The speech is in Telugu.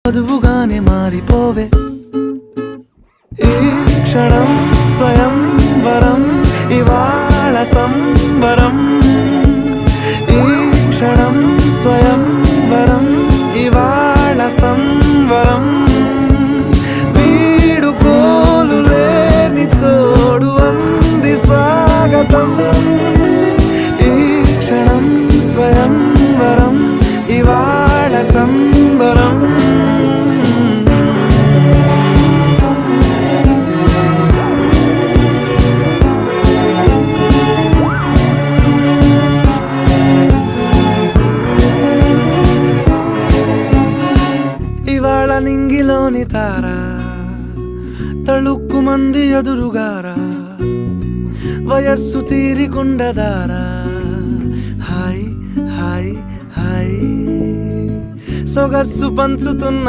చదువుగానే మారిపోవే ఈ క్షణం స్వయం వరం ఇవాళ సంబరం ఈ క్షణం స్వయం వరం ఇవాళ సంవరం వీడుకోలు లేని తోడు అంది స్వాగతం ఈ క్షణం స్వయం వరం ఇవాళ సంబరం ఇవాళ నింగిలోని తారా తళుక్కు మంది ఎదురుగారా వయస్సు తీరికుండదారా హాయ్ హాయ్ హాయ్ సొగస్సు పంచుతున్న